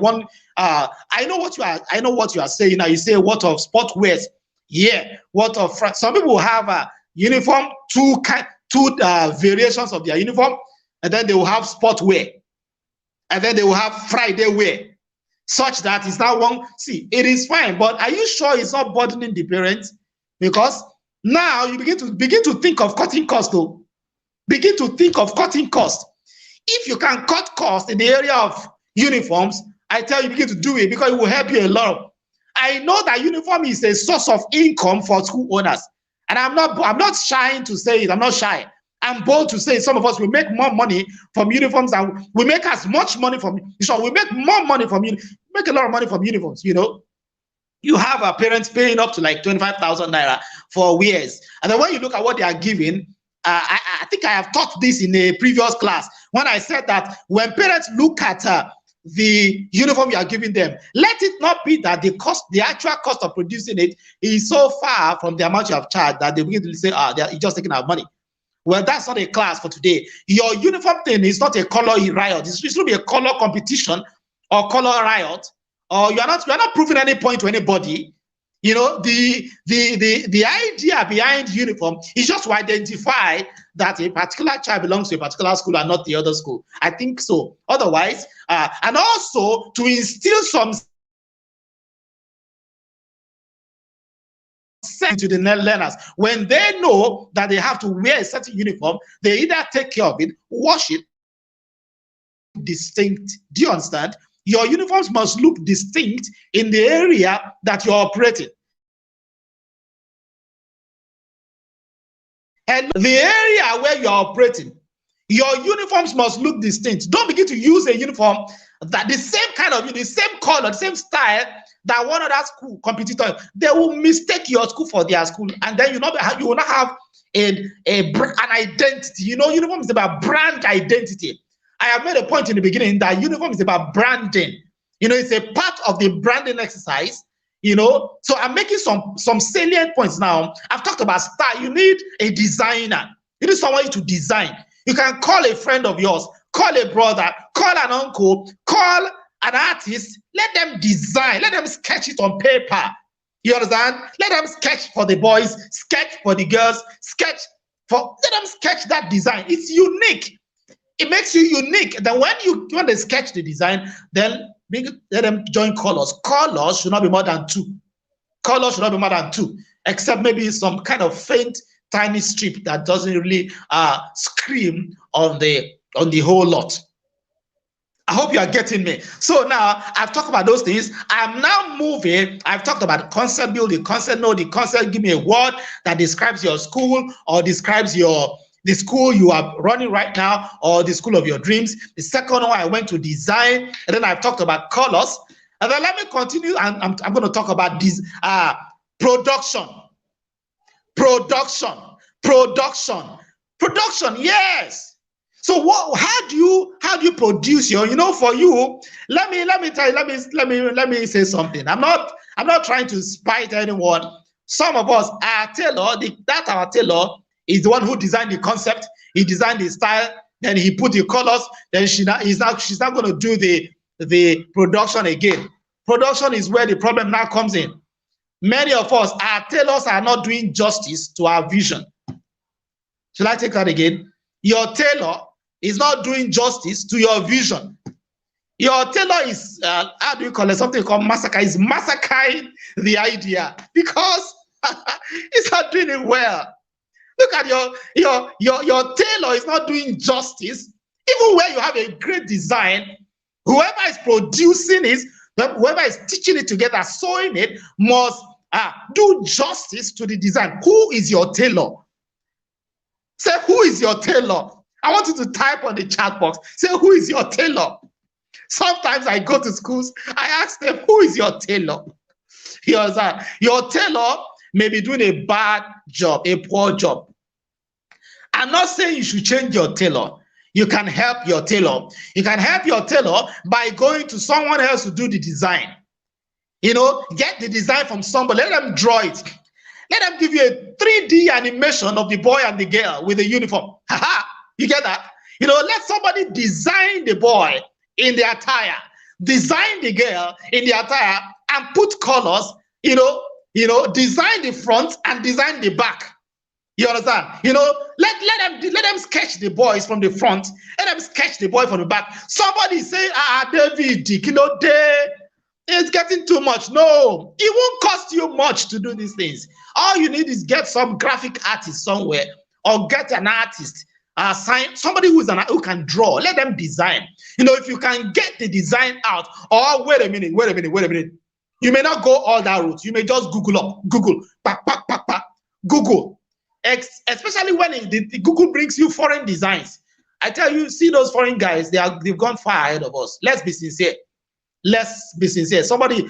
I know what you are saying now. You say what of sport wears? Yeah. What of some people have a uniform, two variations of their uniform, and then they will have sport wear, and then they will have Friday wear, such that it's not one. See, it is fine, but are you sure it's not burdening the parents? Because now you begin to think of cutting costs, though. Begin to think of cutting costs. If you can cut costs in the area of uniforms, I tell you, begin to do it, because it will help you a lot. I know that uniform is a source of income for school owners, and I'm not shy to say it. I'm not shy. I'm bold to say some of us will make more money from uniforms, and we make as much money from. So we make more money from make a lot of money from uniforms. You know, you have our parents paying up to like 25,000 naira for wears, and then when you look at what they are giving, I think I have taught this in a previous class when I said that when parents look at the uniform you are giving them, let it not be that the actual cost of producing it is so far from the amount you have charged that they begin to say, you're just taking our money. Well, that's not a class for today. Your uniform thing is not a color riot. It should be a color competition or color riot, or you're not proving any point to anybody. You know, the idea behind uniform is just to identify that a particular child belongs to a particular school and not the other school. I think so. Otherwise, and also to instill some sense to the learners. When they know that they have to wear a certain uniform, they either take care of it, wash it, distinct. Do you understand? Your uniforms must look distinct in the area that you're operating. And the area where you're operating, your uniforms must look distinct. Don't begin to use a uniform that the same kind of, the same color, the same style that one other school competitor. They will mistake your school for their school, and then you will not have an identity. You know, uniform is about brand identity. I have made a point in the beginning that uniform is about branding. You know, it's a part of the branding exercise. You know, so I'm making some salient points now. I've talked about style. You need a designer. You need someone to design. You can call a friend of yours, call a brother, call an uncle, call an artist. Let them design. Let them sketch it on paper. You understand? Let them sketch for the boys, sketch for the girls, let them sketch that design. It's unique. It makes you unique. Then when they sketch the design, then let them join colors. Colors should not be more than 2. Colors should not be more than 2, except maybe some kind of faint, tiny strip that doesn't really scream on the whole lot. I hope you are getting me. So now I've talked about those things. I'm now moving. I've talked about concept build, the concept know, the concept. Give me a word that describes your school or describes the school you are running right now, or the school of your dreams. The second one, I went to design, and then I've talked about colors. And then let me continue, and I'm going to talk about this production. Yes. So how do you produce your? You know, for you, let me say something. I'm not trying to spite anyone. Some of us, our tailor, our tailor is the one who designed the concept. He designed the style, then he put the colors. Then she's not going to do the production again. Production is where the problem now comes in. Many of us, our tailors are not doing justice to our vision. Should I take that again? Your tailor is not doing justice to your vision. Your tailor is, how do you call it? Something called massacre. Is massacring the idea because it's not doing it well. Look at your tailor is not doing justice. Even where you have a great design, whoever is producing it, whoever is teaching it together, sewing it, must do justice to the design. Who is your tailor? Say, who is your tailor? I want you to type on the chat box. Say, who is your tailor? Sometimes I go to schools, I ask them, who is your tailor? You understand? Your tailor may be doing a bad job, a poor job. I'm not saying you should change your tailor. You can help your tailor. You can help your tailor by going to someone else to do the design. You know, get the design from somebody. Let them draw it. Let them give you a 3D animation of the boy and the girl with the uniform. Haha, you get that? You know, let somebody design the boy in the attire, design the girl in the attire, and put colors. You know, design the front and design the back. You understand? You know, let them sketch the boys from the front. Let them sketch the boy from the back. Somebody say, David, you know, it's getting too much. No, it won't cost you much to do these things. All you need is get some graphic artist somewhere, or get an artist, somebody who can draw. Let them design. You know, if you can get the design out. Or wait a minute. You may not go all that route. You may just Google, Google. Especially when the Google brings you foreign designs. I tell you, see those foreign guys, they've gone far ahead of us. Let's be sincere. Somebody,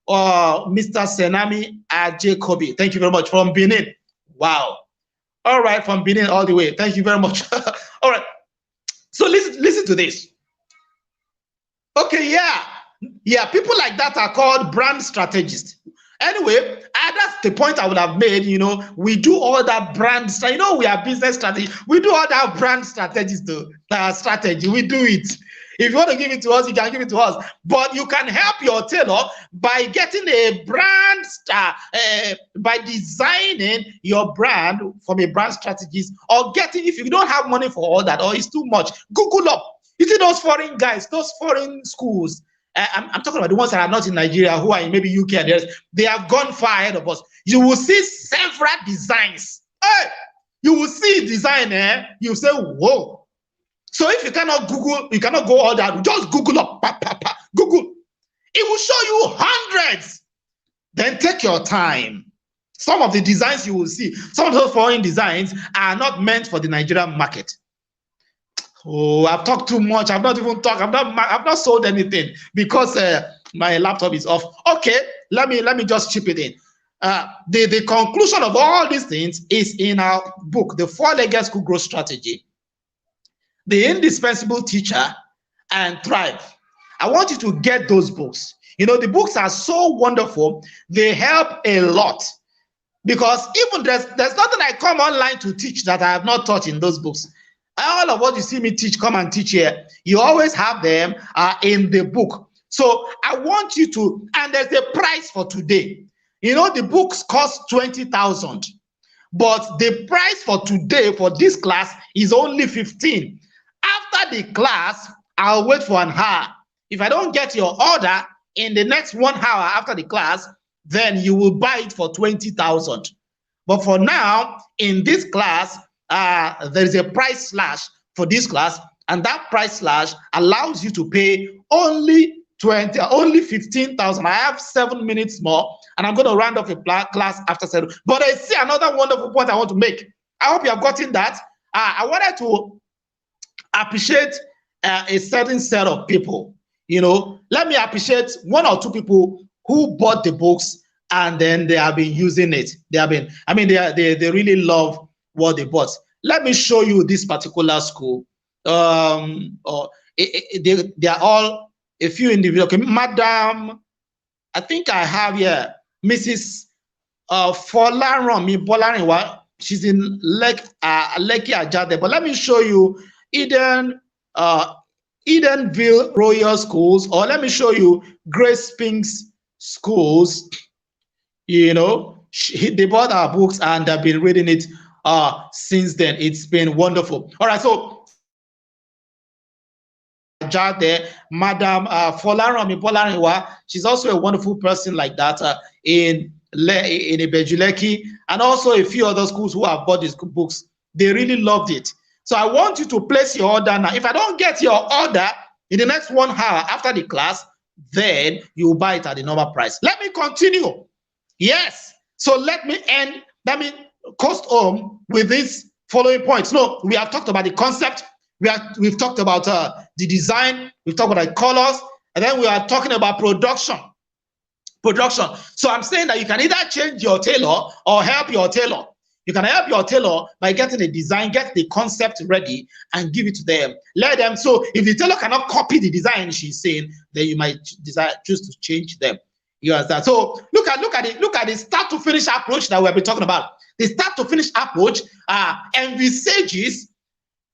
Mr. Senami Jacobi, thank you very much, from Benin. Wow. All right, from Benin all the way. Thank you very much. All right. So listen to this. Okay, yeah, people like that are called brand strategists. Anyway, that's the point I would have made. You know, we do all that brand, you know, we are business strategy. We do all that brand strategies to strategy. We do it. If you want to give it to us, you can give it to us. But you can help your tailor by getting a brand by designing your brand from a brand strategist, or getting, if you don't have money for all that, or it's too much, Google up. You see those foreign guys, those foreign schools. I'm talking about the ones that are not in Nigeria, who are in maybe UK and the rest. They have gone far ahead of us. You will see several designs. Hey, you will see design, you say, whoa. So if you cannot Google, you cannot go all that, just Google up, Google. It will show you hundreds. Then take your time. Some of the designs you will see, some of those foreign designs are not meant for the Nigerian market. Oh, I've talked too much. I've not even talked. I've not sold anything because my laptop is off. Okay, let me just chip it in. The conclusion of all these things is in our book, The Four-Legged School Growth Strategy, The Indispensable Teacher, and Thrive. I want you to get those books. You know, the books are so wonderful. They help a lot, because even there's nothing I come online to teach that I have not taught in those books. All of what you see me teach, come and teach here, you always have them in the book. So I want you to, and there's a price for today. You know, the books cost 20,000, but the price for today for this class is only 15. After the class, I'll wait for an hour. If I don't get your order in the next 1 hour after the class, then you will buy it for 20,000. But for now, in this class, there is a price slash for this class, and that price slash allows you to pay only 15,000. I have 7 minutes more, and I'm going to round off a class after 7. But I see another wonderful point I want to make. I hope you have gotten that. I wanted to appreciate a certain set of people. You know, let me appreciate 1 or 2 people who bought the books and then they have been using it. They really love what they bought. Let me show you this particular school. They are all a few individuals. Okay, Madam, I think I have here Mrs. Folaranmi Bolarinwa. She's in Lekki Ajade. But let me show you Edenville Royal Schools, or let me show you Grace Pink's schools. You know, they bought our books and they've been reading it since then. It's been wonderful. All right, so there, Madam Folaranmi Bolarinwa, she's also a wonderful person like that in Ibejuleki, and also a few other schools who have bought these books. They really loved it. So I want you to place your order now. If I don't get your order in the next 1 hour after the class, then you buy it at the normal price. Let me continue. Yes. So let me coast home with these following points. No, we have talked about the concept. We've talked about the design. We've talked about the colors, and then we are talking about production. So I'm saying that you can either change your tailor or help your tailor. You can help your tailor by getting a design, get the concept ready, and give it to them. Let them. So if the tailor cannot copy the design she's saying, then you might choose to change them. You understand? So look at the start to finish approach that we've been talking about. The start to finish approach envisages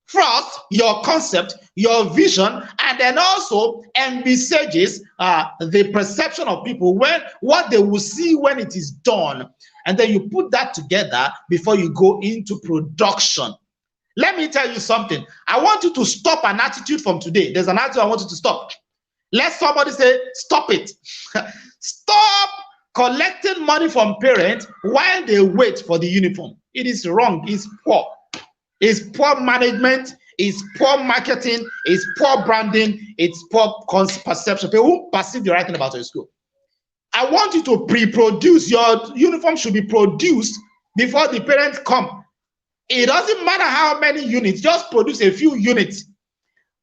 first your concept, your vision, and then also envisages the perception of people, when what they will see when it is done, and then you put that together before you go into production. Let me tell you something. I want you to stop an attitude from today. There's an attitude I want you to stop. Let somebody say, stop it. Stop collecting money from parents while they wait for the uniform. It is wrong. It's poor. It's poor management. It's poor marketing. It's poor branding. It's poor perception. People who perceive the right thing about your school. I want you to pre-produce. Your uniform should be produced before the parents come. It doesn't matter how many units. Just produce a few units.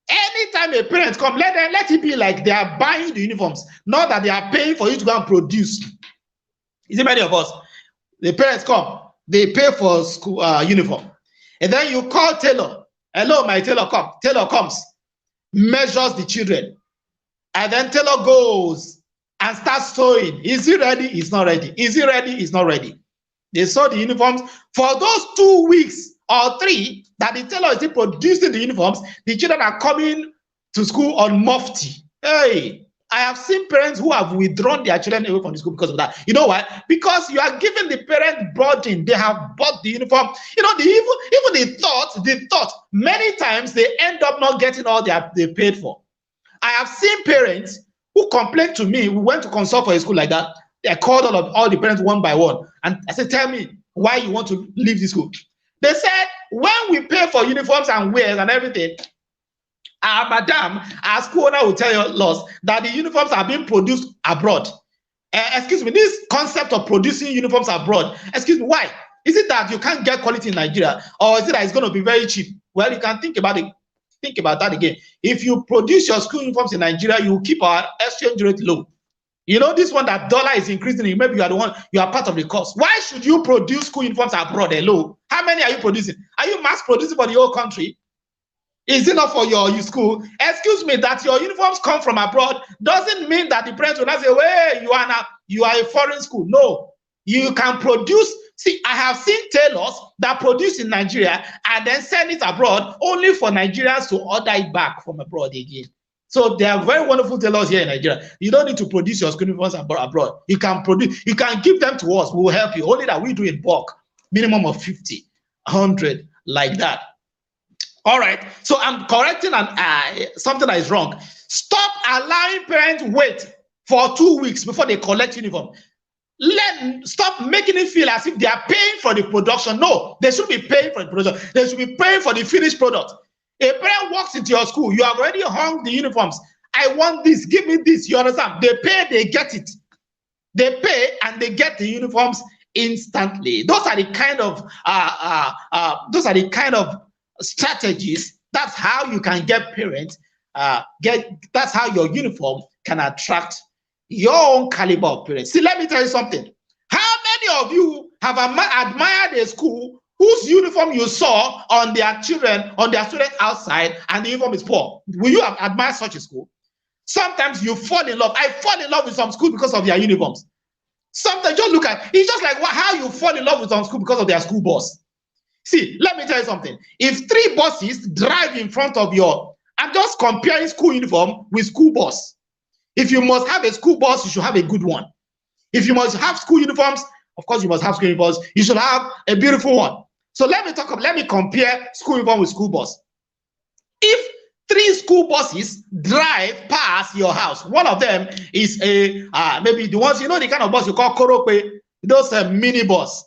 Anytime a parent come, let it be like they are buying the uniforms, not that they are paying for you to go and produce. Is it many of us? The parents come, they pay for school uniform, and then you call tailor. Hello, my tailor come. Tailor comes, measures the children, and then tailor goes and starts sewing. Is he ready? He's not ready. Is he ready? He's not ready. They sew the uniforms for those 2 weeks or 3 that the tailor is still producing the uniforms. The children are coming to school on mufti. Hey, I have seen parents who have withdrawn their children away from the school because of that. You know why? Because you are giving the parent burden. They have bought the uniform. You know, even the thought, many times they end up not getting all they paid for. I have seen parents who complained to me. We went to consult for a school like that. I called all the parents one by one, and I said, tell me why you want to leave the school. They said, when we pay for uniforms and wears and everything, madam, our school owner will tell us that the uniforms are being produced abroad. Excuse me, this concept of producing uniforms abroad, excuse me, why? Is it that you can't get quality in Nigeria, or is it that it's going to be very cheap? Well, you can think about it. Think about that again. If you produce your school uniforms in Nigeria, you will keep our exchange rate low. You know, this one that dollar is increasing, maybe you are part of the cost. Why should you produce school uniforms abroad? Hello? How many are you producing? Are you mass producing for the whole country? Is it not for your school? Excuse me, that your uniforms come from abroad doesn't mean that the parents will not say, well, you are a foreign school. No, you can produce. See, I have seen tailors that produce in Nigeria and then send it abroad only for Nigerians to order it back from abroad again. So there are very wonderful tailors here in Nigeria. You don't need to produce your school uniforms abroad. You can give them to us. We will help you. Only that we do in bulk, minimum of 50, 100, like that. All right. So I'm correcting something that is wrong. Stop allowing parents wait for 2 weeks before they collect uniform. Stop making it feel as if they are paying for the production. No, they should be paying for the production. They should be paying for the finished product. A parent walks into your school, you have already hung the uniforms. I want this, give me this. You understand? They pay, they get it. They pay and they get the uniforms instantly. Those are the kind of strategies. That's how you can get parents. That's how your uniform can attract your own caliber of parents. See, let me tell you something. How many of you have admired a school whose uniform you saw on their children, on their students outside, and the uniform is poor? Will you have admired such a school? Sometimes you fall in love. I fall in love with some school because of their uniforms. Sometimes just look at it's just like how you fall in love with some school because of their school bus. See, let me tell you something. If 3 buses drive in front of I'm just comparing school uniform with school bus. If you must have a school bus, you should have a good one. If you must have school uniforms, of course you must have school uniforms. You should have a beautiful one. So let me compare school uniform with school bus. If 3 school buses drive past your house, one of them is maybe the ones, you know, the kind of bus you call Korope, those mini bus.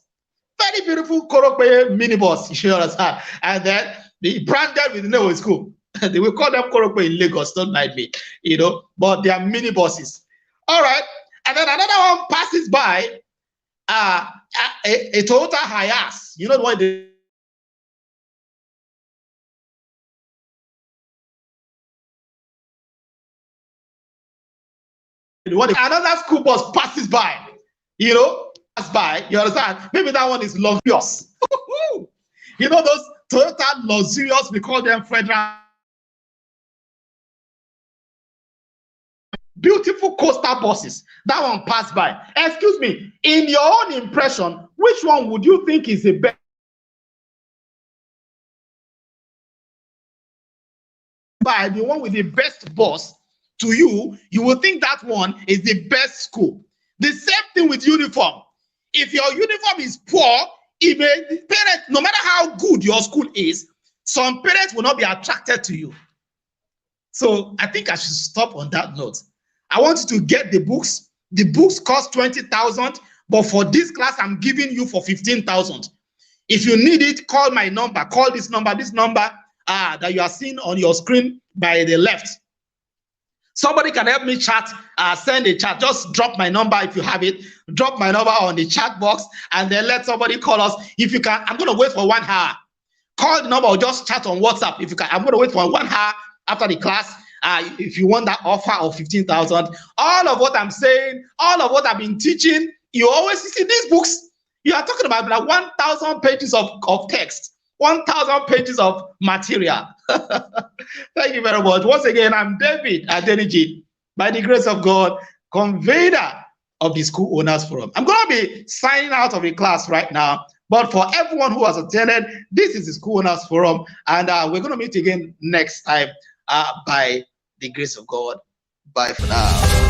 Very beautiful Korope mini bus, you understand? And then the branded with the name of school. They will call them Korope in Lagos, don't mind me, but they are mini buses. All right. And then another one passes by. a Toyota Hiace. You know what they another school bus passes by, pass by, you understand? Maybe that one is luxurious. You know those Toyota luxurious, we call them federal, beautiful coastal buses. That one passed by. Excuse me, in your own impression, which one would you think is the best? By the one with the best bus, to you, you will think that one is the best school. The same thing with uniform. If your uniform is poor, parents, no matter how good your school is, some parents will not be attracted to you. So I think I should stop on that note. I want you to get the books. The books cost 20,000, but for this class, I'm giving you for 15,000. If you need it, call my number. Call this number that you are seeing on your screen by the left. Somebody can help me chat, send a chat. Just drop my number if you have it. Drop my number on the chat box and then let somebody call us. If you can, I'm going to wait for 1 hour. Call the number or just chat on WhatsApp. If you can, I'm going to wait for 1 hour after the class. If you want that offer of 15,000, all of what I'm saying, all of what I've been teaching, you always see these books. You are talking about like 1,000 pages of text, 1,000 pages of material. Thank you very much. Once again, I'm David Adeniji, by the grace of God, convener of the School Owners Forum. I'm going to be signing out of the class right now, but for everyone who has attended, this is the School Owners Forum, and we're going to meet again next time by the grace of God. Bye for now.